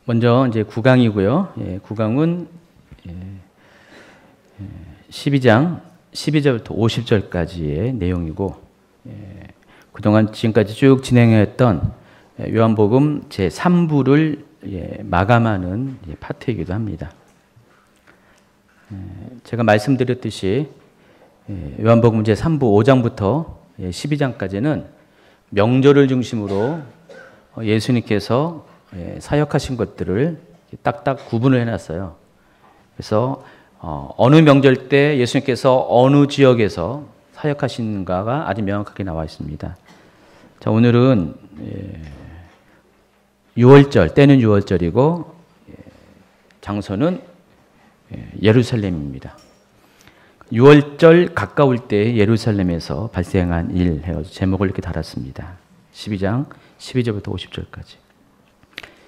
먼저 이제 9강이고요. 9강은 12장 12절부터 50절까지의 내용이고, 그동안 지금까지 쭉 진행했던 요한복음 제3부를 마감하는 파트이기도 합니다. 제가 말씀드렸듯이 요한복음 제3부 5장부터 12장까지는 명절을 중심으로 예수님께서 사역하신 것들을 딱딱 구분을 해놨어요. 그래서 어느 명절 때 예수님께서 어느 지역에서 사역하신가가 아주 명확하게 나와 있습니다. 자, 오늘은 6월절, 때는 6월절이고 장소는 예루살렘입니다. 6월절 가까울 때 예루살렘에서 발생한 일 해가지고 제목을 이렇게 달았습니다. 12장 12절부터 50절까지.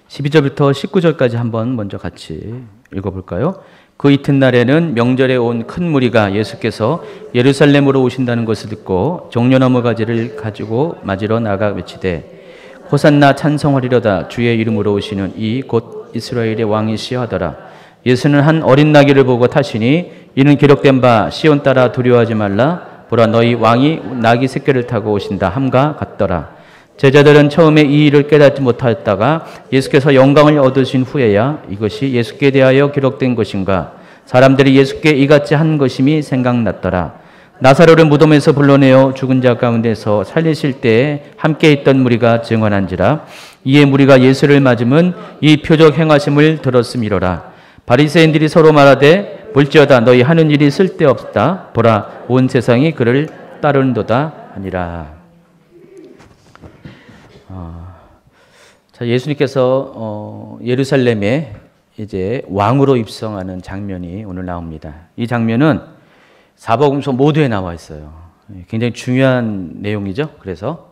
12절부터 19절까지 한번 먼저 같이 읽어볼까요? 그 이튿날에는 명절에 온 큰 무리가 예수께서 예루살렘으로 오신다는 것을 듣고 종려나무 가지를 가지고 맞으러 나가 외치되 호산나 찬송하리로다 주의 이름으로 오시는 이 곧 이스라엘의 왕이시여 하더라. 예수는 한 어린 나귀를 보고 타시니 이는 기록된 바 시온 따라 두려워하지 말라 보라 너희 왕이 나귀 새끼를 타고 오신다 함과 같더라. 제자들은 처음에 이 일을 깨닫지 못하였다가 예수께서 영광을 얻으신 후에야 이것이 예수께 대하여 기록된 것인가 사람들이 예수께 이같이 한 것임이 생각났더라. 나사로를 무덤에서 불러내어 죽은 자 가운데서 살리실 때에 함께 있던 무리가 증언한지라. 이에 무리가 예수를 맞으면 이 표적 행하심을 들었음이로라. 바리새인들이 서로 말하되 볼지어다 너희 하는 일이 쓸데없다 보라 온 세상이 그를 따르는도다 하니라. 자, 예수님께서 예루살렘에 이제 왕으로 입성하는 장면이 오늘 나옵니다. 이 장면은 사복음서 모두에 나와 있어요. 굉장히 중요한 내용이죠. 그래서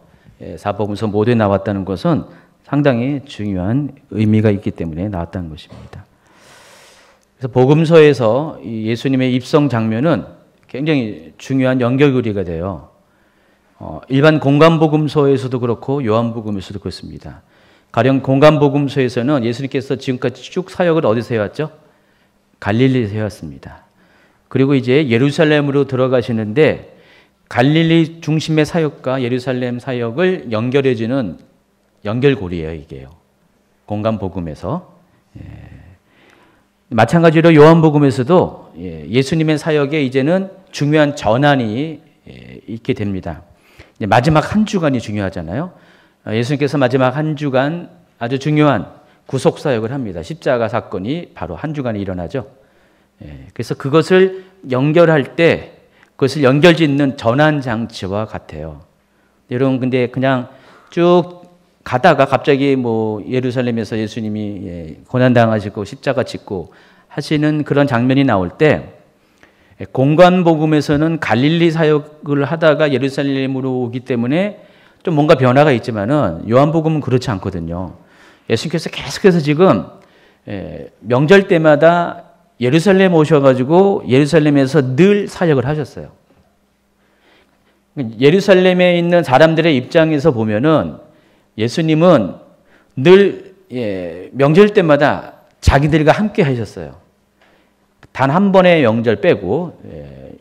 사복음서 모두에 나왔다는 것은 상당히 중요한 의미가 있기 때문에 나왔다는 것입니다. 그래서 복음서에서 예수님의 입성 장면은 굉장히 중요한 연결고리가 돼요. 일반 공간복음서에서도 그렇고 요한복음에서도 그렇습니다. 가령 공간복음서에서는 예수님께서 지금까지 쭉 사역을 어디서 해왔죠? 갈릴리에서 해왔습니다. 그리고 이제 예루살렘으로 들어가시는데 갈릴리 중심의 사역과 예루살렘 사역을 연결해주는 연결고리예요, 이게요. 공간복음에서. 마찬가지로 요한복음에서도 예수님의 사역에 이제는 중요한 전환이 있게 됩니다. 마지막 한 주간이 중요하잖아요. 예수님께서 마지막 한 주간 아주 중요한 구속사역을 합니다. 십자가 사건이 바로 한 주간에 일어나죠. 그래서 그것을 연결할 때 그것을 연결짓는 전환장치와 같아요. 여러분 근데 그냥 쭉 가다가 갑자기 뭐 예루살렘에서 예수님이 고난당하시고 십자가 짓고 하시는 그런 장면이 나올 때 공간복음에서는 갈릴리 사역을 하다가 예루살렘으로 오기 때문에 좀 뭔가 변화가 있지만은 요한복음은 그렇지 않거든요. 예수님께서 계속해서 지금 명절 때마다 예루살렘 오셔가지고 예루살렘에서 늘 사역을 하셨어요. 예루살렘에 있는 사람들의 입장에서 보면은 예수님은 늘 명절 때마다 자기들과 함께 하셨어요. 단 한 번의 명절 빼고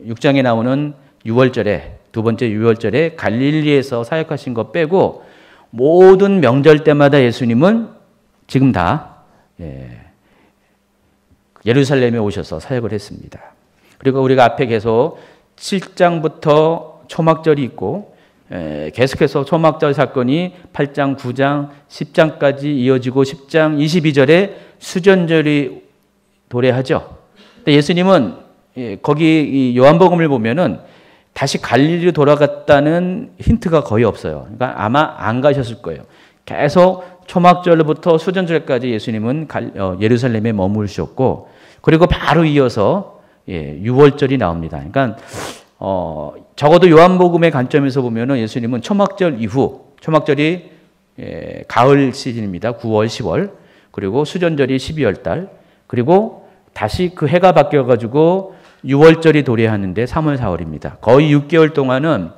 6장에 나오는 6월절에 두 번째 6월절에 갈릴리에서 사역하신 것 빼고 모든 명절 때마다 예수님은 지금 다 예루살렘에 오셔서 사역을 했습니다. 그리고 우리가 앞에 계속 7장부터 초막절이 있고 계속해서 초막절 사건이 8장, 9장, 10장까지 이어지고 10장 22절에 수전절이 도래하죠. 근데 예수님은 거기 요한복음을 보면은 다시 갈릴리로 돌아갔다는 힌트가 거의 없어요. 그러니까 아마 안 가셨을 거예요. 계속 초막절부터 수전절까지 예수님은 예루살렘에 머무르셨고 그리고 바로 이어서 6월절이 나옵니다. 그러니까 적어도 요한복음의 관점에서 보면은 예수님은 초막절 이후 초막절이 가을 시즌입니다. 9월, 10월 그리고 수전절이 12월 달 그리고 다시 그 해가 바뀌어가지고 6월절이 도래하는데 3월, 4월입니다. 거의 6개월 동안은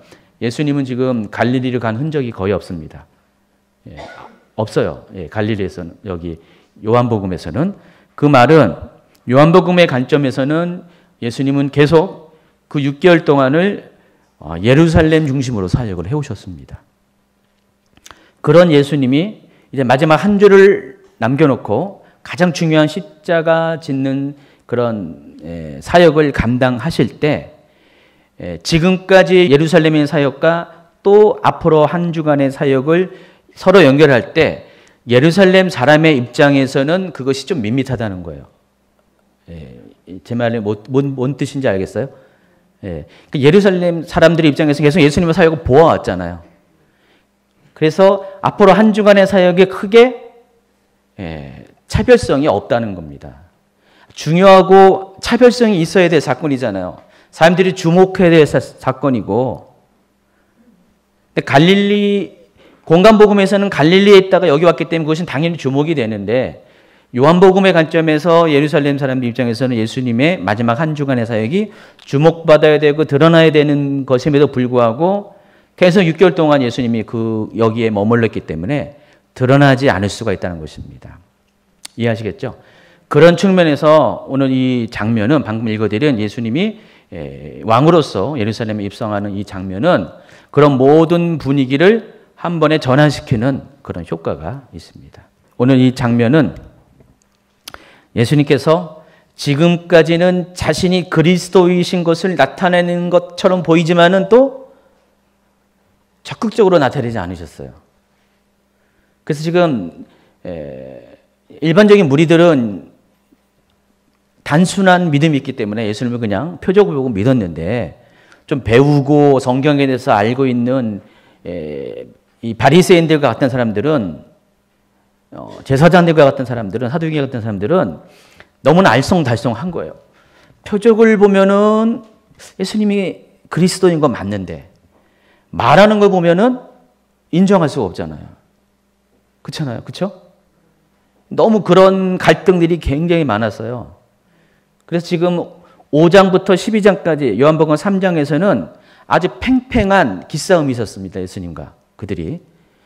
예수님은 지금 갈릴리를 간 흔적이 거의 없습니다. 없어요. 갈릴리에서는 여기 요한복음에서는. 그 말은 요한복음의 관점에서는 예수님은 계속 그 6개월 동안을 예루살렘 중심으로 사역을 해오셨습니다. 그런 예수님이 이제 마지막 한 줄을 남겨놓고 가장 중요한 십자가 짓는 그런 사역을 감당하실 때 지금까지 예루살렘의 사역과 또 앞으로 한 주간의 사역을 서로 연결할 때 예루살렘 사람의 입장에서는 그것이 좀 밋밋하다는 거예요. 제 말이 뭔 뜻인지 알겠어요? 예루살렘 사람들의 입장에서 계속 예수님의 사역을 보아왔잖아요. 그래서 앞으로 한 주간의 사역에 크게 차별성이 없다는 겁니다. 중요하고 차별성이 있어야 될 사건이잖아요. 사람들이 주목해야 될 사건이고. 근데 갈릴리 공간복음에서는 갈릴리에 있다가 여기 왔기 때문에 그것은 당연히 주목이 되는데 요한복음의 관점에서 예루살렘 사람들 입장에서는 예수님의 마지막 한 주간의 사역이 주목받아야 되고 드러나야 되는 것임에도 불구하고 계속 6개월 동안 예수님이 여기에 머물렀기 때문에 드러나지 않을 수가 있다는 것입니다. 이해하시겠죠? 그런 측면에서 오늘 이 장면은 방금 읽어드린 예수님이 왕으로서 예루살렘에 입성하는 이 장면은 그런 모든 분위기를 한 번에 전환시키는 그런 효과가 있습니다. 오늘 이 장면은 예수님께서 지금까지는 자신이 그리스도이신 것을 나타내는 것처럼 보이지만은 또 적극적으로 나타내지 않으셨어요. 그래서 지금 일반적인 무리들은 단순한 믿음이 있기 때문에 예수님을 그냥 표적을 보고 믿었는데 좀 배우고 성경에 대해서 알고 있는 이 바리새인들과 같은 사람들은 제사장들과 같은 사람들은 사두개 같은 사람들은 너무나 알쏭달쏭한 거예요. 표적을 보면은 예수님이 그리스도인 거 맞는데 말하는 걸 보면은 인정할 수가 없잖아요. 그렇잖아요. 그렇죠? 너무 그런 갈등들이 굉장히 많았어요. 그래서 지금 5장부터 12장까지 요한복음 3장에서는 아주 팽팽한 기싸움이 있었습니다. 예수님과 그들이.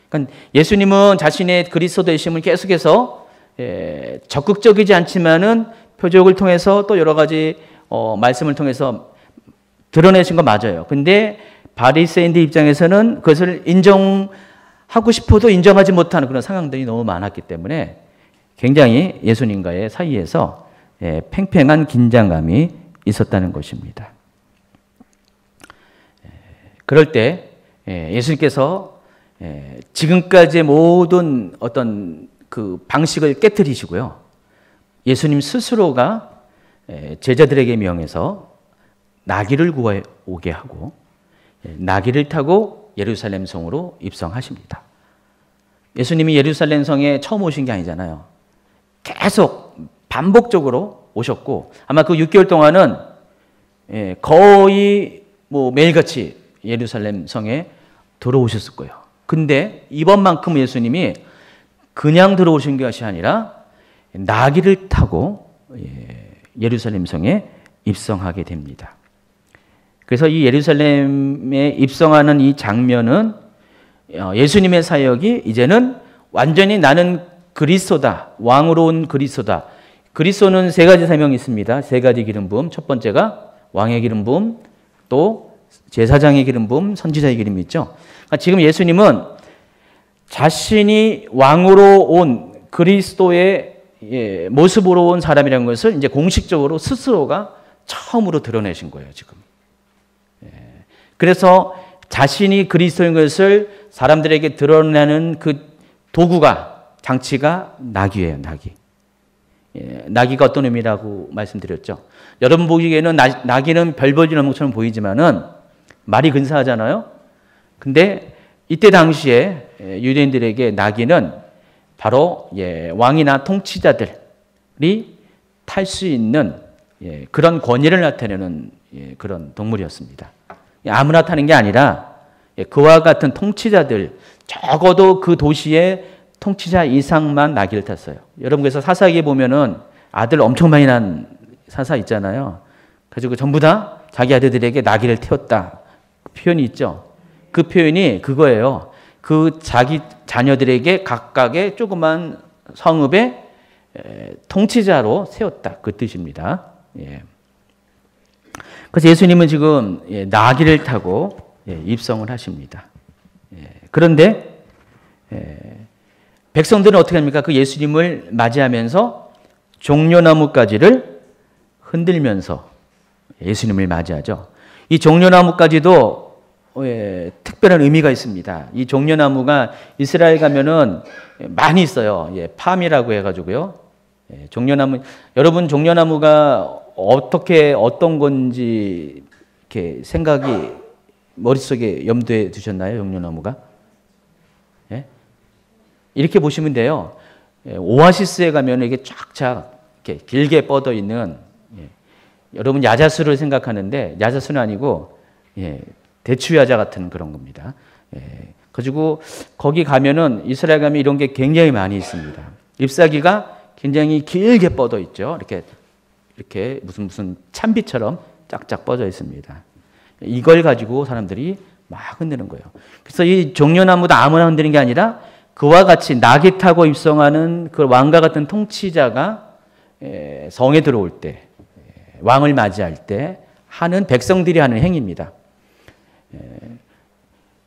그러니까 예수님은 자신의 그리스도 되심을 계속해서 적극적이지 않지만은 표적을 통해서 또 여러 가지 말씀을 통해서 드러내신 거 맞아요. 근데 바리새인들 입장에서는 그것을 인정하고 싶어도 인정하지 못하는 그런 상황들이 너무 많았기 때문에 굉장히 예수님과의 사이에서 팽팽한 긴장감이 있었다는 것입니다. 그럴 때 예수님께서 지금까지의 모든 어떤 그 방식을 깨뜨리시고요. 예수님 스스로가 제자들에게 명해서 나귀를 구해오게 하고 나귀를 타고 예루살렘 성으로 입성하십니다. 예수님이 예루살렘 성에 처음 오신 게 아니잖아요. 계속 반복적으로 오셨고 아마 그 6개월 동안은 거의 매일같이 예루살렘 성에 들어오셨을 거예요. 근데 이번만큼 예수님이 그냥 들어오신 것이 아니라 나귀를 타고 예루살렘 성에 입성하게 됩니다. 그래서 이 예루살렘에 입성하는 이 장면은 예수님의 사역이 이제는 완전히 나는 그리스도다. 왕으로 온 그리스도다. 그리스도는 세 가지 사명이 있습니다. 세 가지 기름 부음. 첫 번째가 왕의 기름 부음, 또 제사장의 기름 부음, 선지자의 기름이 있죠. 그러니까 지금 예수님은 자신이 왕으로 온 그리스도의 모습으로 온 사람이라는 것을 이제 공식적으로 스스로가 처음으로 드러내신 거예요, 지금. 그래서 자신이 그리스도인 것을 사람들에게 드러내는 그 도구가, 장치가 나귀예요, 나귀. 나귀가 어떤 의미라고 말씀드렸죠. 여러분 보기에는 나귀는 별 볼일 없는 것처럼 보이지만은 말이 근사하잖아요. 근데 이때 당시에 유대인들에게 나귀는 바로 왕이나 통치자들이 탈 수 있는 그런 권위를 나타내는 그런 동물이었습니다. 아무나 타는 게 아니라 그와 같은 통치자들, 적어도 그 도시의 통치자 이상만 나귀를 탔어요. 여러분 그래서 사사기에 보면은 아들 엄청 많이 난 사사 있잖아요. 그래서 전부 다 자기 아들들에게 나귀를 태웠다. 그 표현이 있죠. 그 표현이 그거예요. 그 자기 자녀들에게 각각의 조그만 성읍에 통치자로 세웠다. 그 뜻입니다. 예. 그래서 예수님은 지금 나귀를 타고 입성을 하십니다. 그런데 백성들은 어떻게 합니까? 그 예수님을 맞이하면서 종려나무가지를 흔들면서 예수님을 맞이하죠. 이 종려나무가지도 특별한 의미가 있습니다. 이 종려나무가 이스라엘 가면은 많이 있어요. 팜이라고 해가지고요. 종려나무, 여러분 종려나무가 어떤 건지 이렇게 생각이 머릿속에 염두에 두셨나요? 종려나무가? 예? 이렇게 보시면 돼요. 오아시스에 가면 이게 쫙쫙 이렇게 길게 뻗어 있는, 여러분 야자수를 생각하는데 야자수는 아니고 대추야자 같은 그런 겁니다. 그리고 거기 가면은 이스라엘 가면 이런 게 굉장히 많이 있습니다. 잎사귀가 굉장히 길게 뻗어 있죠. 이렇게 무슨 참비처럼 쫙쫙 뻗어 있습니다. 이걸 가지고 사람들이 막 흔드는 거예요. 그래서 이 종려나무도 아무나 흔드는 게 아니라 그와 같이 낙이 타고 입성하는 그 왕과 같은 통치자가 성에 들어올 때, 왕을 맞이할 때 하는 백성들이 하는 행위입니다.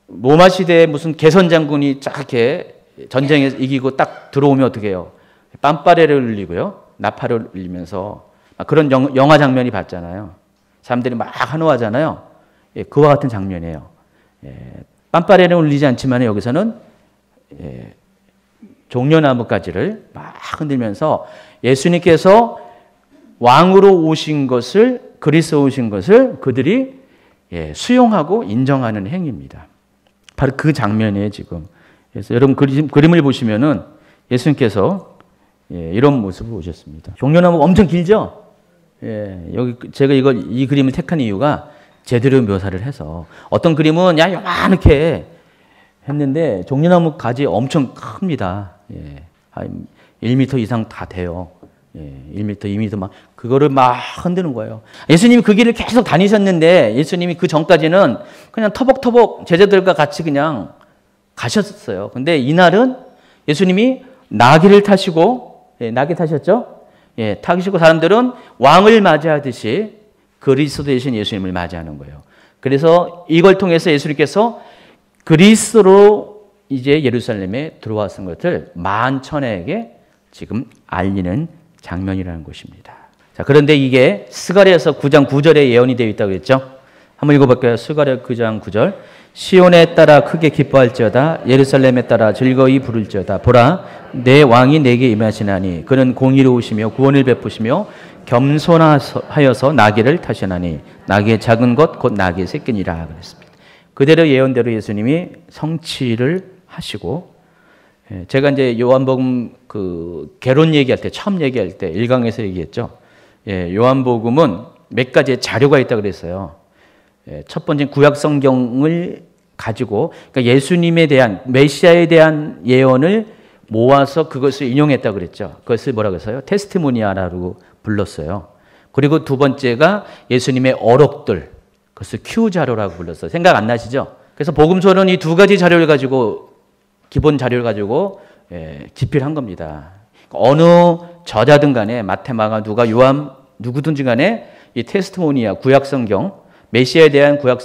로마 시대에 무슨 개선 장군이 쫙 이렇게 전쟁에서 이기고 딱 들어오면 어떻게 해요? 빰빠레를 울리고요. 나팔을 울리면서 그런 영화 장면이 봤잖아요. 사람들이 막 환호하잖아요. 그와 같은 장면이에요. 빰빠레는 울리지 않지만 여기서는 종려나무가지를 막 흔들면서 예수님께서 왕으로 오신 것을, 그리스도 오신 것을 그들이 수용하고 인정하는 행위입니다. 바로 그 장면이에요, 지금. 그래서 여러분 그림을 보시면은 예수님께서 이런 모습을 보셨습니다. 종려나무가 엄청 길죠? 여기 제가 이 그림을 택한 이유가 제대로 묘사를 해서, 어떤 그림은 야 요만하게 했는데 종려나무 가지 엄청 큽니다. 한 1m 이상 다 돼요. 1m, 2m 막 그거를 막 흔드는 거예요. 예수님이 그 길을 계속 다니셨는데 예수님이 그 전까지는 그냥 터벅터벅 제자들과 같이 그냥 가셨어요. 근데 이날은 예수님이 나귀를 타시고, 나귀 타셨죠? 타시고 사람들은 왕을 맞이하듯이 그리스도 되신 예수님을 맞이하는 거예요. 그래서 이걸 통해서 예수님께서 그리스도로 이제 예루살렘에 들어왔은 것을 만천하에게 지금 알리는 장면이라는 것입니다. 자, 그런데 이게 스가랴서 9장 9절에 예언이 되어 있다고 했죠? 한번 읽어볼까요? 스가랴 9장 9절. 시온에 따라 크게 기뻐할지어다. 예루살렘에 따라 즐거이 부를지어다. 보라, 내 왕이 내게 임하시나니 그는 공의로우시며 구원을 베푸시며 겸손하여서 나귀를 타시나니 나귀의 작은 것 곧 나귀의 새끼니라 그랬습니다. 그대로 예언대로 예수님이 성취를 하시고, 제가 이제 요한복음 그 개론 얘기할 때, 처음 얘기할 때 1강에서 얘기했죠. 요한복음은 몇 가지의 자료가 있다고 그랬어요. 첫 번째 구약 성경을 가지고, 그러니까 예수님에 대한, 메시아에 대한 예언을 모아서 그것을 인용했다고 그랬죠. 그것을 뭐라고 했어요? 테스티모니아라고 불렀어요. 그리고 두 번째가 예수님의 어록들, 그것을 Q 자료라고 불렀어요. 생각 안 나시죠? 그래서 복음서는 이 두 가지 자료를 가지고, 기본 자료를 가지고 집필한 겁니다. 어느 저자든 간에 마태, 마가, 누가, 요한 누구든지 간에 이 테스티모니아, 구약 성경, 메시아에 대한 구약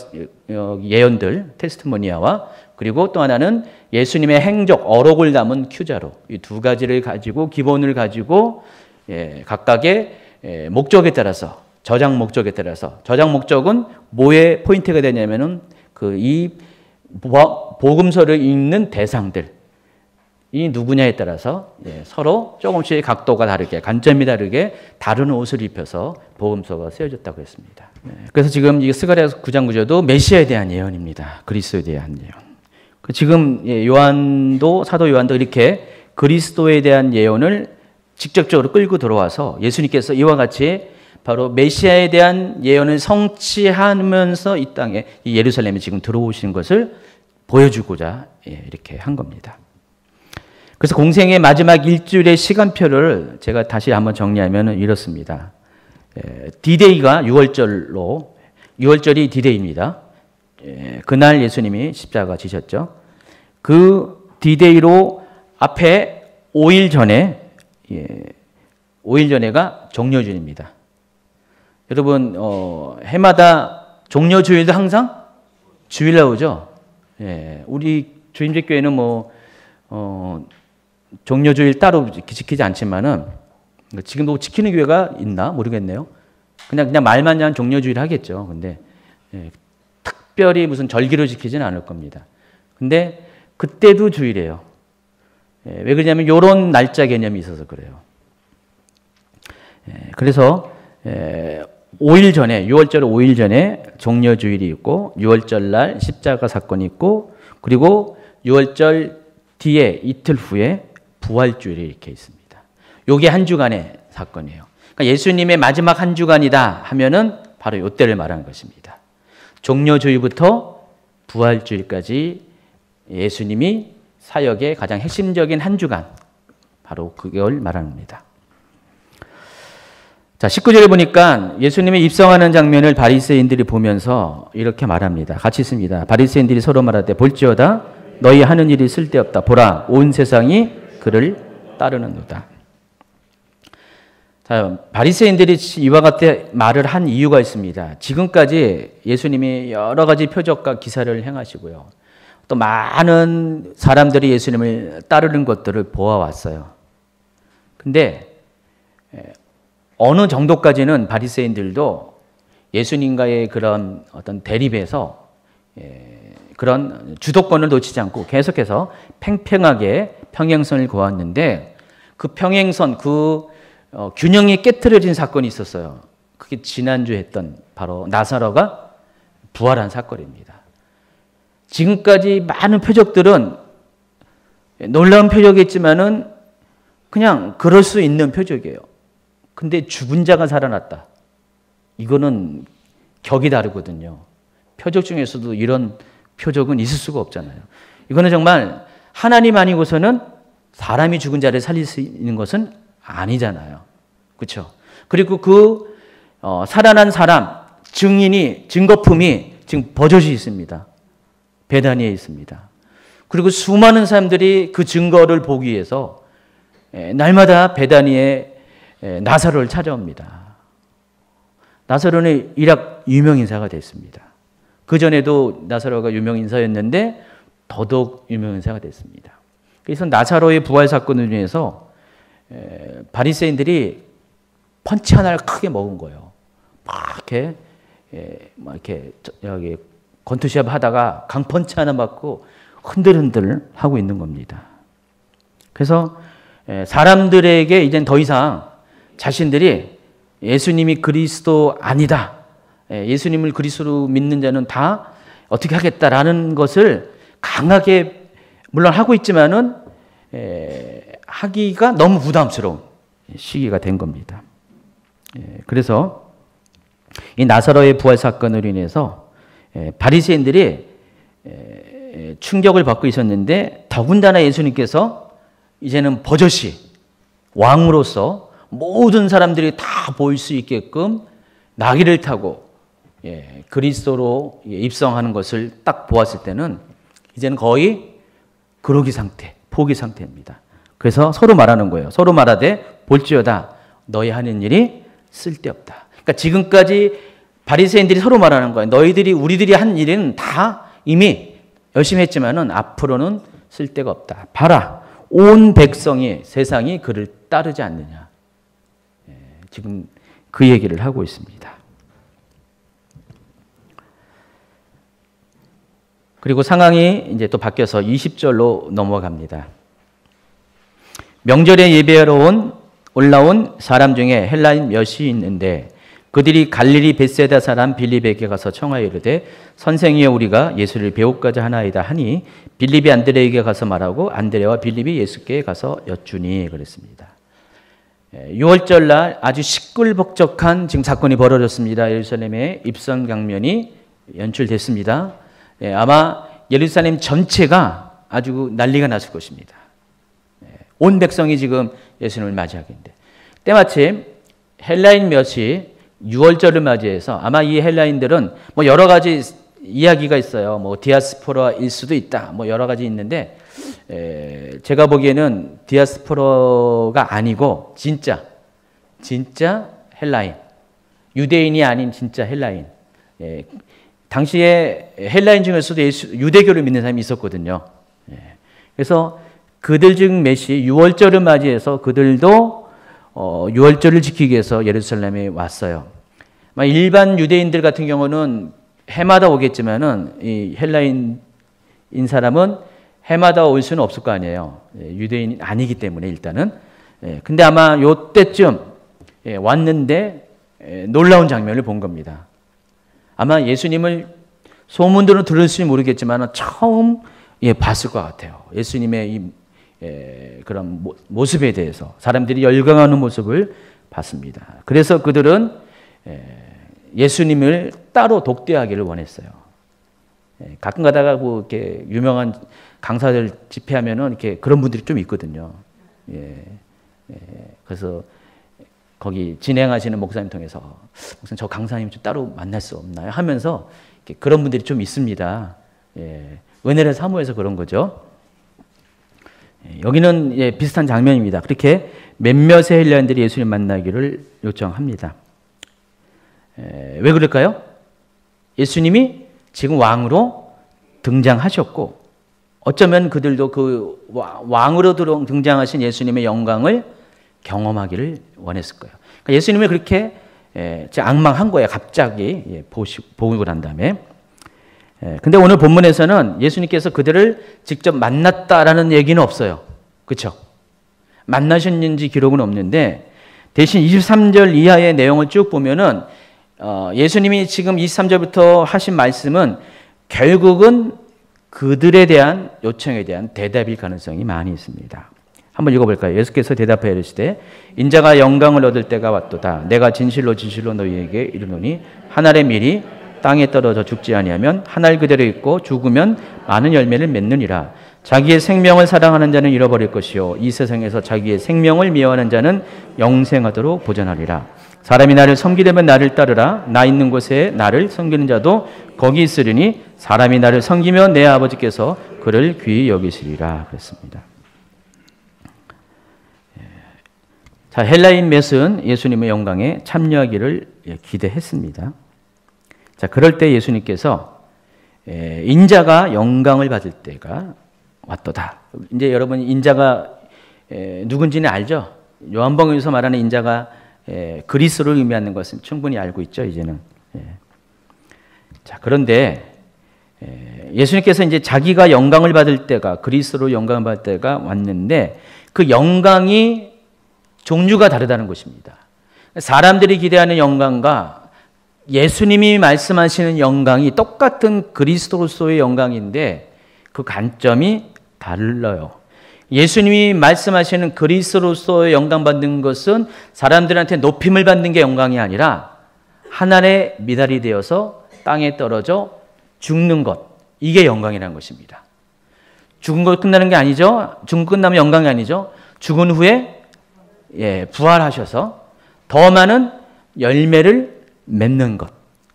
예언들, 테스티모니아와, 그리고 또 하나는 예수님의 행적, 어록을 담은 큐자로, 이 두 가지를 가지고, 기본을 가지고 각각의 목적에 따라서, 저장 목적에 따라서, 저장 목적은 뭐에 포인트가 되냐면은 이 복음서를 읽는 대상들, 이 누구냐에 따라서 서로 조금씩 각도가 다르게, 관점이 다르게 다른 옷을 입혀서 복음서가 쓰여졌다고 했습니다. 그래서 지금 이 스가랴서 9장 9절도 메시아에 대한 예언입니다. 그리스도에 대한 예언. 지금 요한도, 사도 요한도 이렇게 그리스도에 대한 예언을 직접적으로 끌고 들어와서 예수님께서 이와 같이 바로 메시아에 대한 예언을 성취하면서 이 땅에, 이 예루살렘에 지금 들어오시는 것을 보여주고자 이렇게 한 겁니다. 그래서 공생의 마지막 일주일의 시간표를 제가 다시 한번 정리하면 이렇습니다. 디데이가 6월절로, 6월절이 디데이입니다. 그날 예수님이 십자가 지셨죠. 그 디데이로 앞에 5일 전에 5일 전에가 종려주일입니다. 여러분 해마다 종려주일도 항상 주일 나오죠. 예, 우리 주임제교회는 종려주일 따로 지키지 않지만은 지금도 지키는 교회가 있나 모르겠네요. 그냥 말만 종려주일 하겠죠. 근데 특별히 무슨 절기로 지키지는 않을 겁니다. 근데 그때도 주일이에요. 왜 그러냐면 이런 날짜 개념이 있어서 그래요. 그래서 5일 전에 6월절 5일 전에 종려주일이 있고 6월절 날 십자가 사건이 있고 그리고 6월절 뒤에 이틀 후에 부활주일이 이렇게 있습니다. 이게 한 주간의 사건이에요. 그러니까 예수님의 마지막 한 주간이다 하면은 바로 이때를 말하는 것입니다. 종려주일부터 부활주일까지 예수님이 사역의 가장 핵심적인 한 주간, 바로 그걸 말합니다. 자, 19절에 보니까 예수님이 입성하는 장면을 바리새인들이 보면서 이렇게 말합니다. 같이 있습니다. 바리새인들이 서로 말하되 볼지어다 너희 하는 일이 쓸데없다. 보라 온 세상이 그를 따르는도다. 자, 바리새인들이 이와 같은 말을 한 이유가 있습니다. 지금까지 예수님이 여러 가지 표적과 기사를 행하시고요. 또 많은 사람들이 예수님을 따르는 것들을 보아왔어요. 근데 어느 정도까지는 바리새인들도 예수님과의 그런 어떤 대립에서 그런 주도권을 놓치지 않고 계속해서 팽팽하게 평행선을 그어왔는데 그 평행선, 균형이 깨트려진 사건이 있었어요. 그게 지난주에 했던 바로 나사로가 부활한 사건입니다. 지금까지 많은 표적들은 놀라운 표적이었지만은 그냥 그럴 수 있는 표적이에요. 근데 죽은 자가 살아났다. 이거는 격이 다르거든요. 표적 중에서도 이런 표적은 있을 수가 없잖아요. 이거는 정말 하나님 아니고서는 사람이 죽은 자를 살릴 수 있는 것은 아니잖아요. 그렇죠? 그리고 살아난 사람, 증거품이 지금 버젓이 있습니다. 베다니에 있습니다. 그리고 수많은 사람들이 그 증거를 보기 위해서 날마다 베다니에 나사로를 찾아옵니다. 나사로는 일약 유명인사가 됐습니다. 그전에도 나사로가 유명인사였는데 더더욱 유명인사가 됐습니다. 그래서 나사로의 부활 사건을 위해서 바리새인들이 펀치 하나를 크게 먹은 거예요. 막 이렇게 여기 권투시합 하다가 강펀치 하나 맞고 흔들흔들 하고 있는 겁니다. 그래서 사람들에게 이젠 더 이상 자신들이 예수님이 그리스도 아니다. 예수님을 그리스도로 믿는 자는 다 어떻게 하겠다라는 것을 강하게 물론 하고 있지만은 하기가 너무 부담스러운 시기가 된 겁니다. 그래서 이 나사로의 부활 사건으로 인해서 바리새인들이 충격을 받고 있었는데 더군다나 예수님께서 이제는 버젓이 왕으로서 모든 사람들이 다 보일 수 있게끔 나귀를 타고 그리스도로 입성하는 것을 딱 보았을 때는 이제는 거의 그러기 상태, 포기 상태입니다. 그래서 서로 말하는 거예요. 서로 말하되 볼지어다 너희 하는 일이 쓸데없다. 그러니까 지금까지 바리새인들이 서로 말하는 거예요. 우리들이 한 일은 다 이미 열심히 했지만은 앞으로는 쓸데가 없다. 봐라, 온 백성이 세상이 그를 따르지 않느냐. 지금 그 얘기를 하고 있습니다. 그리고 상황이 이제 또 바뀌어서 20절로 넘어갑니다. 명절에 예배하러 올라온 사람 중에 헬라인 몇이 있는데 그들이 갈릴리 벳세다 사람 빌립에게 가서 청하여 이르되 선생이여 우리가 예수를 배우고자 하나이다 하니 빌립이 안드레에게 가서 말하고 안드레와 빌립이 예수께 가서 여쭈니 그랬습니다. 6월절 날 아주 시끌벅적한 지금 사건이 벌어졌습니다. 예루살렘의 입성 장면이 연출됐습니다. 아마 예루살렘 전체가 아주 난리가 났을 것입니다. 온 백성이 지금 예수님을 맞이하겠는데 때마침 헬라인 몇이 6월절을 맞이해서 아마 이 헬라인들은 뭐 여러 가지 이야기가 있어요. 뭐 디아스포라일 수도 있다. 뭐 여러 가지 있는데 제가 보기에는 디아스포라가 아니고 진짜 진짜 헬라인, 유대인이 아닌 진짜 헬라인. 예, 당시에 헬라인 중에서도 유대교를 믿는 사람이 있었거든요. 예, 그래서 그들 중 몇이 유월절을 맞이해서 그들도 유월절을 지키기 위해서 예루살렘에 왔어요. 일반 유대인들 같은 경우는 해마다 오겠지만은 이 헬라인인 사람은 해마다 올 수는 없을 거 아니에요. 유대인이 아니기 때문에 일단은. 근데 아마 요때쯤 왔는데 놀라운 장면을 본 겁니다. 아마 예수님을 소문들은 들을지 모르겠지만 처음 봤을 것 같아요. 예수님의 이 그런 모습에 대해서 사람들이 열광하는 모습을 봤습니다. 그래서 그들은 예수님을 따로 독대하기를 원했어요. 가끔 가다가 뭐 이렇게 유명한 강사들 집회하면은 이렇게 그런 분들이 좀 있거든요. 그래서 거기 진행하시는 목사님 통해서 목사님 저 강사님 좀 따로 만날 수 없나요? 하면서 그런 분들이 좀 있습니다. 은혜를 사모해서 그런 거죠. 여기는 비슷한 장면입니다. 그렇게 몇몇의 헬라인들이 예수님 만나기를 요청합니다. 왜 그럴까요? 예수님이 지금 왕으로 등장하셨고 어쩌면 그들도 그 왕으로 등장하신 예수님의 영광을 경험하기를 원했을 거예요. 그러니까 예수님을 그렇게 앙망한 거예요. 갑자기 보고 난 다음에. 근데 오늘 본문에서는 예수님께서 그들을 직접 만났다라는 얘기는 없어요. 그렇죠? 만나셨는지 기록은 없는데 대신 23절 이하의 내용을 쭉 보면은 예수님이 지금 23절부터 하신 말씀은 결국은 그들에 대한 요청에 대한 대답일 가능성이 많이 있습니다. 한번 읽어볼까요? 예수께서 대답하여 이르시되 인자가 영광을 얻을 때가 왔도다. 내가 진실로 진실로 너희에게 이르노니 한 알의 밀이 땅에 떨어져 죽지 아니하면 한 알 그대로 있고 죽으면 많은 열매를 맺느니라. 자기의 생명을 사랑하는 자는 잃어버릴 것이요 이 세상에서 자기의 생명을 미워하는 자는 영생하도록 보전하리라. 사람이 나를 섬기려면 나를 따르라. 나 있는 곳에 나를 섬기는 자도 거기 있으리니 사람이 나를 섬기면 내 아버지께서 그를 귀히 여기시리라. 그랬습니다. 자, 헬라인 몇은 예수님의 영광에 참여하기를 기대했습니다. 자, 그럴 때 예수님께서 인자가 영광을 받을 때가 왔도다. 이제 여러분 인자가 누군지는 알죠? 요한복음에서 말하는 인자가 그리스도를 의미하는 것은 충분히 알고 있죠, 이제는. 자, 그런데 예수님께서 이제 자기가 영광을 받을 때가 그리스도로 영광을 받을 때가 왔는데 그 영광이 종류가 다르다는 것입니다. 사람들이 기대하는 영광과 예수님이 말씀하시는 영광이 똑같은 그리스도로서의 영광인데 그 관점이 달라요. 예수님이 말씀하시는 그리스도로서의 영광 받는 것은 사람들한테 높임을 받는 게 영광이 아니라 하늘의 미달이 되어서 땅에 떨어져 죽는 것, 이게 영광이라는 것입니다. 죽은 것 끝나는 게 아니죠. 죽은 것 끝나면 영광이 아니죠. 죽은 후에 부활하셔서 더 많은 열매를 맺는 것.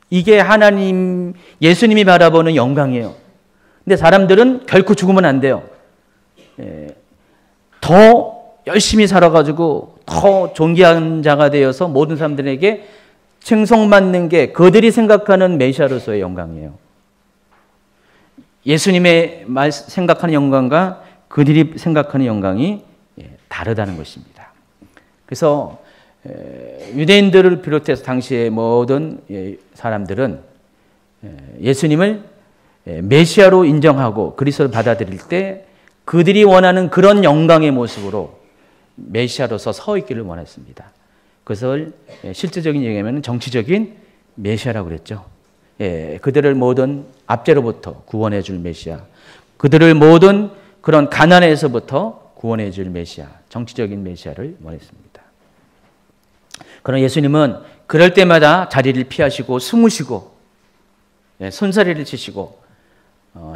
이게 하나님, 예수님이 바라보는 영광이에요. 근데 사람들은 결코 죽으면 안 돼요. 더 열심히 살아가지고 더 존귀한 자가 되어서 모든 사람들에게 칭송받는 게 그들이 생각하는 메시아로서의 영광이에요. 예수님의 생각하는 영광과 그들이 생각하는 영광이 다르다는 것입니다. 그래서 유대인들을 비롯해서 당시의 모든 사람들은 예수님을 메시아로 인정하고 그리스도를 받아들일 때 그들이 원하는 그런 영광의 모습으로 메시아로서 서 있기를 원했습니다. 그것을 실질적인 얘기하면 정치적인 메시아라고 그랬죠. 그들을 모든 압제로부터 구원해 줄 메시아, 그들을 모든 그런 가난에서부터 구원해 줄 메시아, 정치적인 메시아를 원했습니다. 그러나 예수님은 그럴 때마다 자리를 피하시고 숨으시고 손사래를 치시고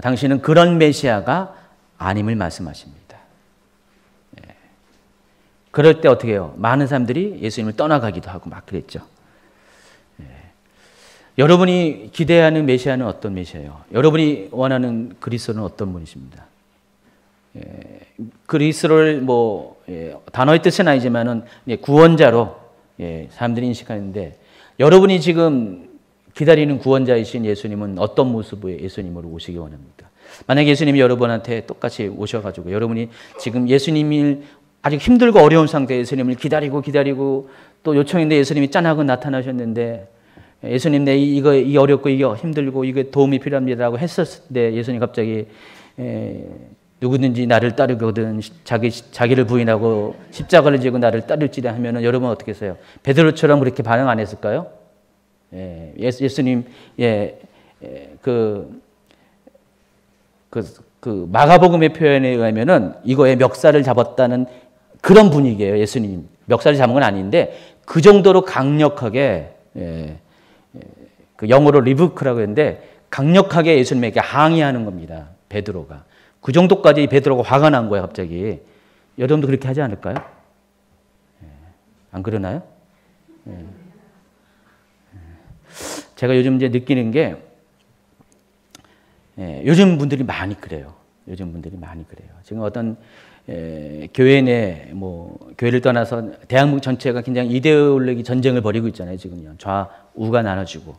당신은 그런 메시아가 아님을 말씀하십니다. 그럴 때 어떻게 해요? 많은 사람들이 예수님을 떠나가기도 하고 막 그랬죠. 여러분이 기대하는 메시아는 어떤 메시아예요? 여러분이 원하는 그리스도는 어떤 분이십니다? 그리스도를 단어의 뜻은 아니지만은 구원자로 사람들이 인식하는데 여러분이 지금 기다리는 구원자이신 예수님은 어떤 모습의 예수님으로 오시기 원합니까? 만약에 예수님이 여러분한테 똑같이 오셔가지고 여러분이 지금 예수님을 아직 힘들고 어려운 상태에 예수님을 기다리고 또 요청했는데 예수님이 짠하고 나타나셨는데 예수님 내 이게 어렵고 이게 힘들고 이게 도움이 필요합니다라고 했었을 때 예수님 갑자기 누구든지 나를 따르거든 자기를 부인하고 십자가를 지고 나를 따를지라 하면은 여러분 어떻게 했어요? 베드로처럼 그렇게 반응 안 했을까요? 예수님 그 마가복음의 표현에 의하면은 이거에 멱살을 잡았다는 그런 분위기예요. 예수님 멱살을 잡은 건 아닌데 그 정도로 강력하게 그 영어로 리부크라고 했는데 강력하게 예수님에게 항의하는 겁니다. 베드로가 그 정도까지 베드로가 화가 난 거예요. 갑자기 여러분도 그렇게 하지 않을까요? 안 그러나요? 제가 요즘 이제 느끼는 게 요즘 분들이 많이 그래요. 지금 어떤 교회 내 교회를 떠나서 대한민국 전체가 굉장히 이데올로기 전쟁을 벌이고 있잖아요. 지금요. 좌우가 나눠지고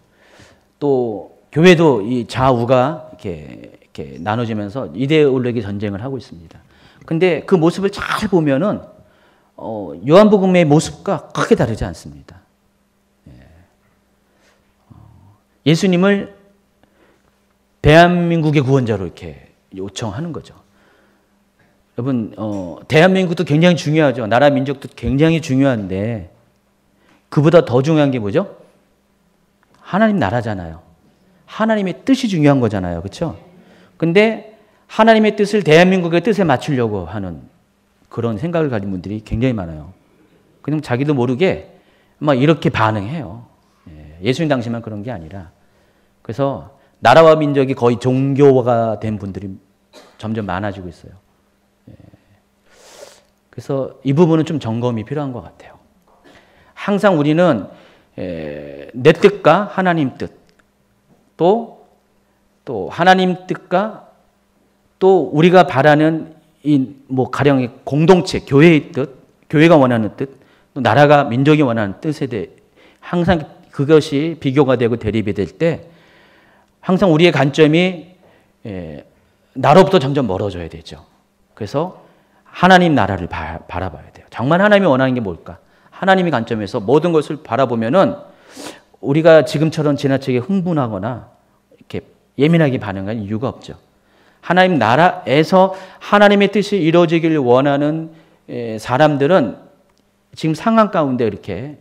또 교회도 이 좌우가 이렇게 나눠지면서 이데올로기 전쟁을 하고 있습니다. 근데 그 모습을 잘 보면은 요한복음의 모습과 크게 다르지 않습니다. 예수님을 대한민국의 구원자로 이렇게 요청하는 거죠. 여러분, 대한민국도 굉장히 중요하죠. 나라 민족도 굉장히 중요한데 그보다 더 중요한 게 뭐죠? 하나님 나라잖아요. 하나님의 뜻이 중요한 거잖아요. 그렇죠? 근데 하나님의 뜻을 대한민국의 뜻에 맞추려고 하는 그런 생각을 가진 분들이 굉장히 많아요. 그냥 자기도 모르게 막 이렇게 반응해요. 예수님 당시만 그런 게 아니라. 그래서 나라와 민족이 거의 종교화가 된 분들이 점점 많아지고 있어요. 그래서 이 부분은 좀 점검이 필요한 것 같아요. 항상 우리는 내 뜻과 하나님 뜻, 또 하나님 뜻과 또 우리가 바라는 가령의 공동체, 교회의 뜻, 교회가 원하는 뜻, 또 나라가 민족이 원하는 뜻에 대해 항상 그것이 비교가 되고 대립이 될 때 항상 우리의 관점이 나로부터 점점 멀어져야 되죠. 그래서 하나님 나라를 바라봐야 돼요. 정말 하나님이 원하는 게 뭘까? 하나님의 관점에서 모든 것을 바라보면은 우리가 지금처럼 지나치게 흥분하거나 이렇게 예민하게 반응할 이유가 없죠. 하나님 나라에서 하나님의 뜻이 이루어지길 원하는 사람들은 지금 상황 가운데 이렇게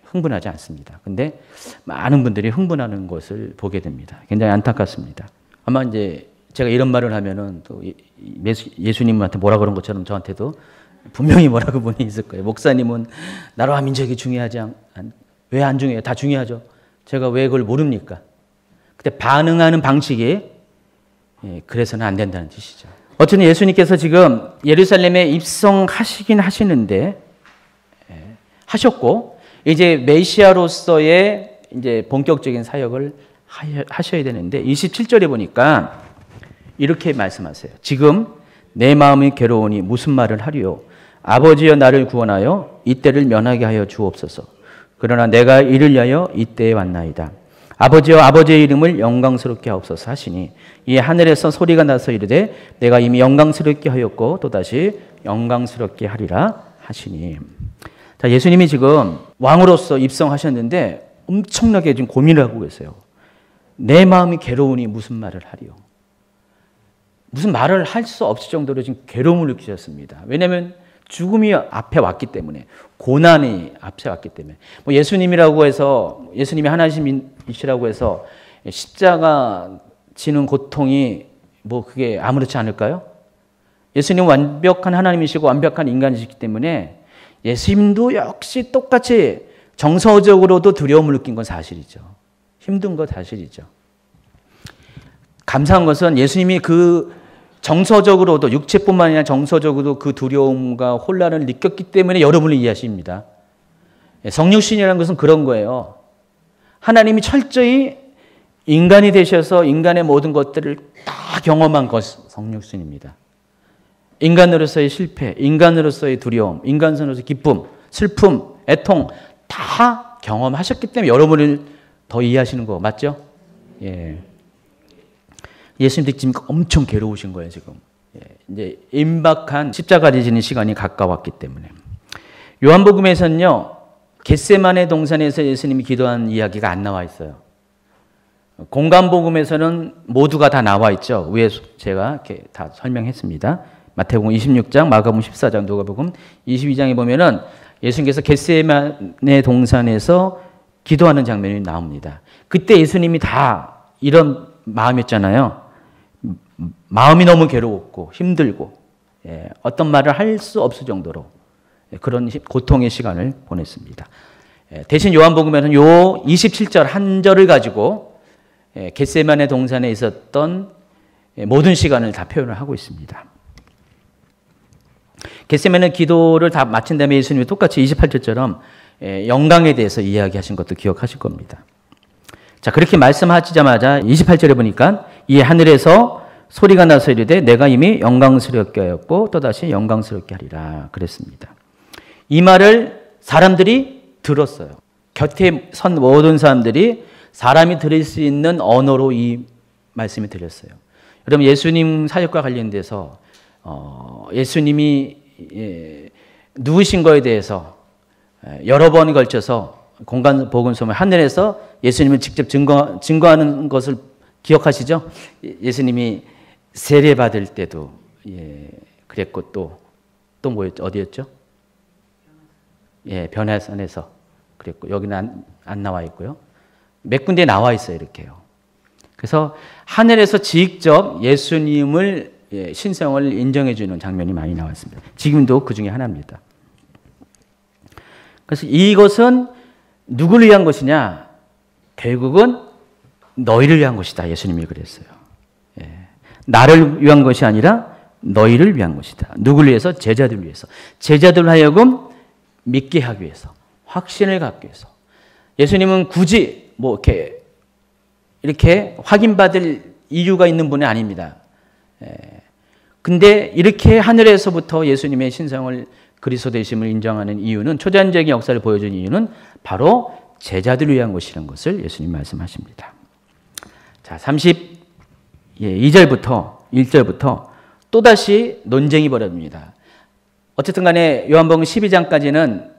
흥분하지 않습니다. 근데 많은 분들이 흥분하는 것을 보게 됩니다. 굉장히 안타깝습니다. 아마 이제 제가 이런 말을 하면은 또 예수님한테 뭐라 그런 것처럼 저한테도 분명히 뭐라고 분이 있을 거예요. 목사님은 나라와 민족이 중요하지 왜 안 중요해요? 다 중요하죠. 제가 왜 그걸 모릅니까? 근데 반응하는 방식이 그래서는 안 된다는 뜻이죠. 어쨌든 예수님께서 지금 예루살렘에 입성하시긴 하시는데 하셨고 이제 메시아로서의 이제 본격적인 사역을 하셔야 되는데 27절에 보니까 이렇게 말씀하세요. 지금 내 마음이 괴로우니 무슨 말을 하리요? 아버지여 나를 구원하여 이때를 면하게 하여 주옵소서. 그러나 내가 이를 위하여 이때에 왔나이다. 아버지여 아버지의 이름을 영광스럽게 하옵소서 하시니 이에 하늘에서 소리가 나서 이르되 내가 이미 영광스럽게 하였고 또다시 영광스럽게 하리라 하시니. 자, 예수님이 지금 왕으로서 입성하셨는데 엄청나게 지금 고민을 하고 계세요. 내 마음이 괴로우니 무슨 말을 하리요? 무슨 말을 할 수 없을 정도로 지금 괴로움을 느끼셨습니다. 왜냐하면 죽음이 앞에 왔기 때문에, 고난이 앞에 왔기 때문에. 예수님이라고 해서, 예수님이 하나님이시라고 해서 십자가 지는 고통이 그게 아무렇지 않을까요? 예수님은 완벽한 하나님이시고 완벽한 인간이시기 때문에 예수님도 역시 똑같이 정서적으로도 두려움을 느낀 건 사실이죠. 힘든 건 사실이죠. 감사한 것은 예수님이 그 정서적으로도 육체뿐만 아니라 정서적으로도 그 두려움과 혼란을 느꼈기 때문에 여러분을 이해하십니다. 성육신이라는 것은 그런 거예요. 하나님이 철저히 인간이 되셔서 인간의 모든 것들을 다 경험한 것이 성육신입니다. 인간으로서의 실패, 인간으로서의 두려움, 인간으로서의 기쁨, 슬픔, 애통 다 경험하셨기 때문에 여러분을 더 이해하시는 거 맞죠? 예. 예수님도 지금 엄청 괴로우신 거예요, 지금. 예. 이제 임박한 십자가를 지는 시간이 가까웠기 때문에. 요한복음에서는요, 겟세마네 동산에서 예수님이 기도한 이야기가 안 나와 있어요. 공간복음에서는 모두가 다 나와 있죠. 위에 제가 이렇게 다 설명했습니다. 마태복음 26장, 마가복음 14장, 누가복음 22장에 보면은 예수님께서 겟세마네 동산에서 기도하는 장면이 나옵니다. 그때 예수님이 다 이런 마음이었잖아요. 마음이 너무 괴로웠고 힘들고 어떤 말을 할 수 없을 정도로 그런 고통의 시간을 보냈습니다. 대신 요한복음에는 요 27절 한 절을 가지고 겟세마네 동산에 있었던 모든 시간을 다 표현을 하고 있습니다. 겟세마네 기도를 다 마친 다음에 예수님이 똑같이 28절처럼 영광에 대해서 이야기하신 것도 기억하실 겁니다. 자, 그렇게 말씀하시자마자 28절에 보니까 이 하늘에서 소리가 나서 이르되 내가 이미 영광스럽게 하였고 또다시 영광스럽게 하리라 그랬습니다. 이 말을 사람들이 들었어요. 곁에 선 모든 사람들이 사람이 들을 수 있는 언어로 이 말씀이 들렸어요. 여러분 예수님 사역과 관련돼서 예수님이 누구신 거에 대해서 여러 번 걸쳐서 공간 복음서에 하늘에서 예수님을 직접 증거하는 것을 기억하시죠? 예수님이 세례 받을 때도 그랬고 또 뭐였죠? 어디였죠? 변화산에서 그랬고 여기는 안 나와 있고요. 몇 군데 나와 있어요, 이렇게요. 그래서 하늘에서 직접 예수님을 신성을 인정해 주는 장면이 많이 나왔습니다. 지금도 그 중에 하나입니다. 그래서 이것은 누구를 위한 것이냐? 결국은 너희를 위한 것이다. 예수님이 그랬어요. 나를 위한 것이 아니라 너희를 위한 것이다. 누구를 위해서? 제자들을 위해서. 제자들 하여금 믿게 하기 위해서, 확신을 갖기 위해서. 예수님은 굳이 이렇게 확인받을 이유가 있는 분이 아닙니다. 근데 이렇게 하늘에서부터 예수님의 신성을 그리스도 되심을 인정하는 이유는, 초자연적인 역사를 보여준 이유는 바로 제자들을 위한 것이라는 것을 예수님 말씀하십니다. 자, 32절부터 1절부터 또다시 논쟁이 벌어집니다. 어쨌든 간에 요한복음 12장까지는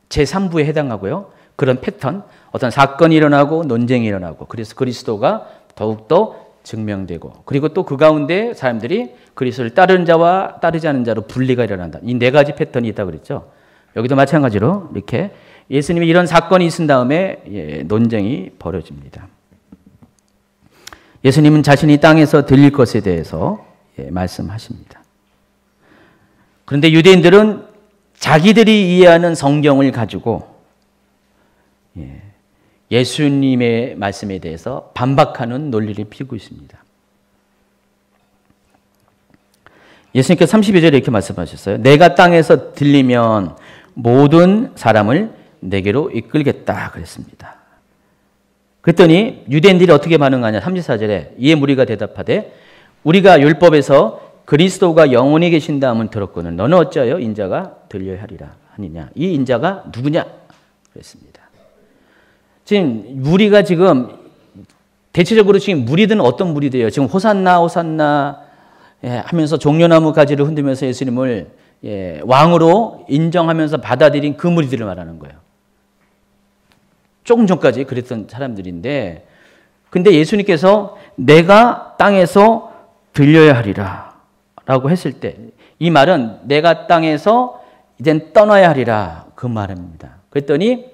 제3부에 해당하고요. 그런 패턴, 어떤 사건이 일어나고 논쟁이 일어나고 그래서 그리스도가 더욱더 증명되고 그리고 또 그 가운데 사람들이 그리스도를 따르는 자와 따르지 않는 자로 분리가 일어난다. 이 네 가지 패턴이 있다고 그랬죠. 여기도 마찬가지로 이렇게 예수님이 이런 사건이 있은 다음에 논쟁이 벌어집니다. 예수님은 자신이 땅에서 들릴 것에 대해서 말씀하십니다. 그런데 유대인들은 자기들이 이해하는 성경을 가지고 예수님의 말씀에 대해서 반박하는 논리를 피우고 있습니다. 예수님께서 32절에 이렇게 말씀하셨어요. 내가 땅에서 들리면 모든 사람을 내게로 이끌겠다 그랬습니다. 그랬더니 유대인들이 어떻게 반응하냐. 34절에 이에 무리가 대답하되 우리가 율법에서 그리스도가 영원히 계신다 함을 들었거늘 너는 어찌하여 인자가 들려야 하리라 하느냐. 이 인자가 누구냐 그랬습니다. 지금 무리가 지금 대체적으로 지금 무리들은 어떤 무리들이에요? 지금 호산나 하면서 종려나무 가지를 흔들면서 예수님을 왕으로 인정하면서 받아들인 그 무리들을 말하는 거예요. 조금 전까지 그랬던 사람들인데, 근데 예수님께서 내가 땅에서 들려야 하리라 라고 했을 때, 이 말은 내가 땅에서 이젠 떠나야 하리라 그 말입니다. 그랬더니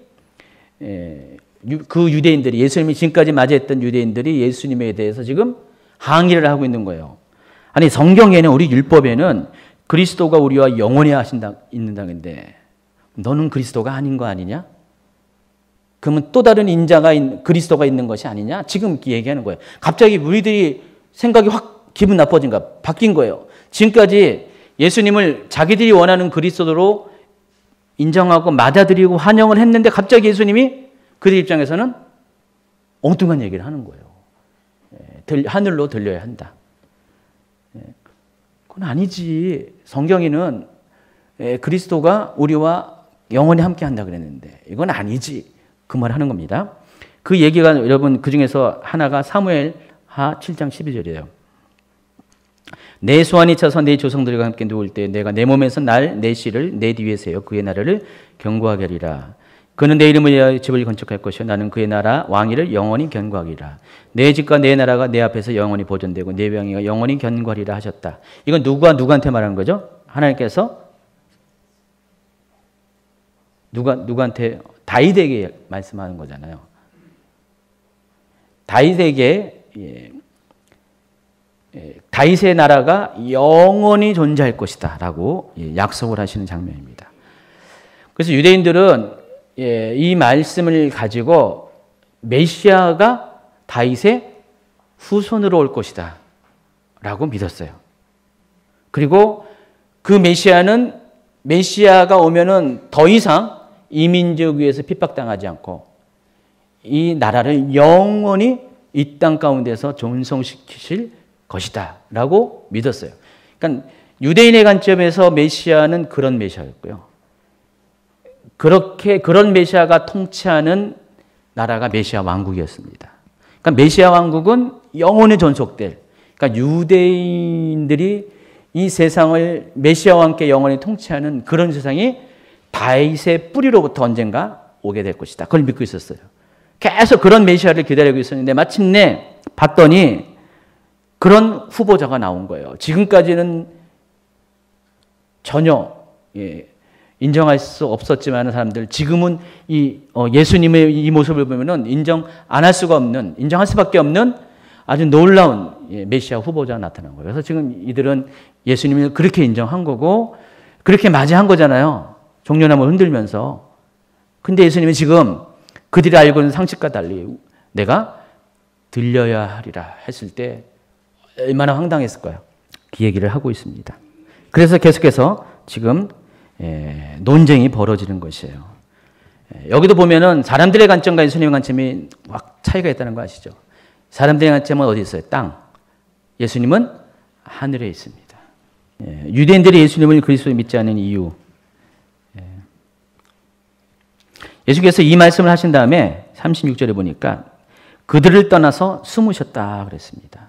그 유대인들이, 예수님이 지금까지 맞이했던 유대인들이 예수님에 대해서 지금 항의를 하고 있는 거예요. 아니 성경에는, 우리 율법에는 그리스도가 우리와 영원히 있는다는데 너는 그리스도가 아닌 거 아니냐? 그러면 또 다른 인자가 그리스도가 있는 것이 아니냐? 지금 이렇게 얘기하는 거예요. 갑자기 우리들이 생각이 확 기분 나빠진가 바뀐 거예요. 지금까지 예수님을 자기들이 원하는 그리스도로 인정하고 맞아들이고 환영을 했는데 갑자기 예수님이 그들 입장에서는 엉뚱한 얘기를 하는 거예요. 하늘로 들려야 한다. 그건 아니지. 성경에는 그리스도가 우리와 영원히 함께 한다 그랬는데 이건 아니지. 그 말 하는 겁니다. 그 얘기가 여러분 그 중에서 하나가 사무엘하 7장 12절이에요. 내 소환이 차서 내 조상들과 함께 누울 때 내가 내 몸에서 내 씨를 내 뒤에 세워 그의 나라를 견고하게 하리라. 그는 내 이름을 위하여 집을 건축할 것이요 나는 그의 나라 왕위를 영원히 견고하리라. 내 집과 내 나라가 내 앞에서 영원히 보존되고 내 왕위가 영원히 견고하리라 하셨다. 이건 누구한테 말하는 거죠? 하나님께서 누구한테? 다윗에게 말씀하는 거잖아요. 다윗에게 다윗의 나라가 영원히 존재할 것이다 라고 약속을 하시는 장면입니다. 그래서 유대인들은 이 말씀을 가지고 메시아가 다윗의 후손으로 올 것이다 라고 믿었어요. 그리고 그 메시아가 오면은 더 이상 이 민족 위에서 핍박당하지 않고 이 나라를 영원히 이 땅 가운데서 존성시키실 것이다 라고 믿었어요. 그러니까 유대인의 관점에서 메시아는 그런 메시아였고요. 그런 메시아가 통치하는 나라가 메시아 왕국이었습니다. 그러니까 메시아 왕국은 영원히 존속될, 그러니까 유대인들이 이 세상을 메시아와 함께 영원히 통치하는 그런 세상이 다윗의 뿌리로부터 언젠가 오게 될 것이다. 그걸 믿고 있었어요. 계속 그런 메시아를 기다리고 있었는데 마침내 봤더니 그런 후보자가 나온 거예요. 지금까지는 전혀 인정할 수 없었지만 사람들 지금은 예수님의 이 모습을 보면은 인정 안 할 수가 없는, 인정할 수밖에 없는 아주 놀라운 메시아 후보자가 나타난 거예요. 그래서 지금 이들은 예수님을 그렇게 인정한 거고 그렇게 맞이한 거잖아요. 종려나무 흔들면서. 근데 예수님이 지금 그들이 알고 있는 상식과 달리 내가 들려야 하리라 했을 때 얼마나 황당했을까요? 그 얘기를 하고 있습니다. 그래서 계속해서 지금 논쟁이 벌어지는 것이에요. 여기도 보면은 사람들의 관점과 예수님의 관점이 확 차이가 있다는 거 아시죠? 사람들의 관점은 어디 있어요? 땅. 예수님은 하늘에 있습니다. 유대인들이 예수님을 그리스도로 믿지 않는 이유. 예수께서 이 말씀을 하신 다음에 36절에 보니까 그들을 떠나서 숨으셨다 그랬습니다.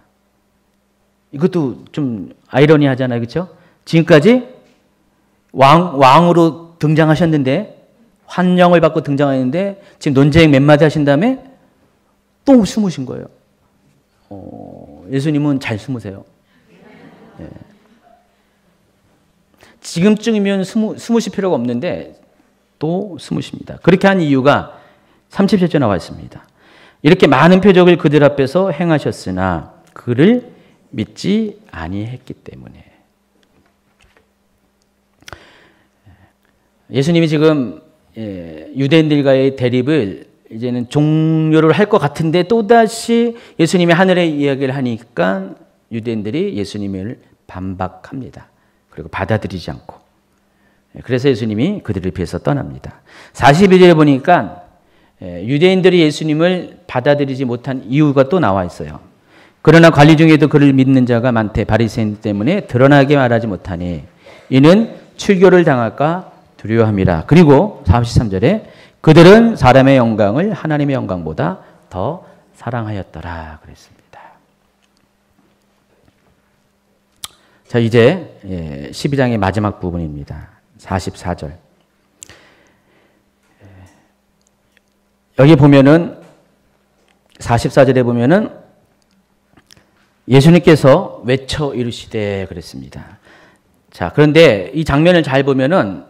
이것도 좀 아이러니하잖아요. 그렇죠? 지금까지 왕으로 등장하셨는데 환영을 받고 등장하는데 지금 논쟁 몇 마디 하신 다음에 또 숨으신 거예요. 예수님은 잘 숨으세요. 지금쯤이면 숨으실 필요가 없는데 또 숨으십니다. 그렇게 한 이유가 37절 나와 있습니다. 이렇게 많은 표적을 그들 앞에서 행하셨으나 그를 믿지 아니했기 때문에. 예수님이 지금 유대인들과의 대립을 이제는 종료를 할 것 같은데 또다시 예수님이 하늘의 이야기를 하니까 유대인들이 예수님을 반박합니다. 그리고 받아들이지 않고. 그래서 예수님이 그들을 피해서 떠납니다. 42절에 보니까 유대인들이 예수님을 받아들이지 못한 이유가 또 나와 있어요. 그러나 관리 중에도 그를 믿는 자가 많되 바리새인 때문에 드러나게 말하지 못하니 이는 출교를 당할까 두려워함이라. 그리고 43절에 그들은 사람의 영광을 하나님의 영광보다 더 사랑하였더라 그랬습니다. 자, 이제 12장의 마지막 부분입니다. 44절. 여기 보면은 44절에 보면은 예수님께서 외쳐 이르시되 그랬습니다. 자, 그런데 이 장면을 잘 보면은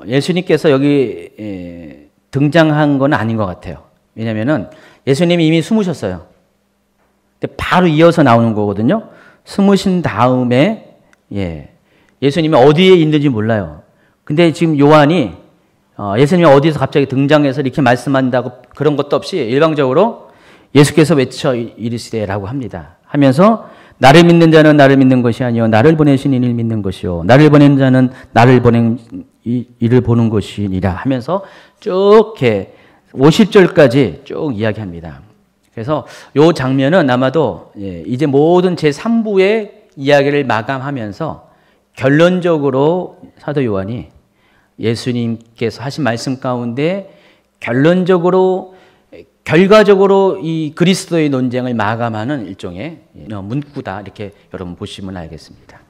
예수님께서 여기 등장한 건 아닌 것 같아요. 왜냐면은 예수님이 이미 숨으셨어요. 근데 바로 이어서 나오는 거거든요. 숨으신 다음에 예수님이 어디에 있는지 몰라요. 근데 지금 요한이 예수님이 어디서 갑자기 등장해서 이렇게 말씀한다고 그런 것도 없이 일방적으로 예수께서 외쳐 이르시되라고 합니다. 하면서 나를 믿는 자는 나를 믿는 것이 아니요 나를 보내신 이를 믿는 것이요 나를 보낸 자는 나를 보낸 이를 보는 것이니라 하면서 쭉 이렇게 50절까지 쭉 이야기합니다. 그래서 이 장면은 아마도 이제 모든 제3부의 이야기를 마감하면서 결론적으로 사도 요한이 예수님께서 하신 말씀 가운데 결과적으로 이 그리스도의 논쟁을 마감하는 일종의 문구다, 이렇게 여러분 보시면 알겠습니다.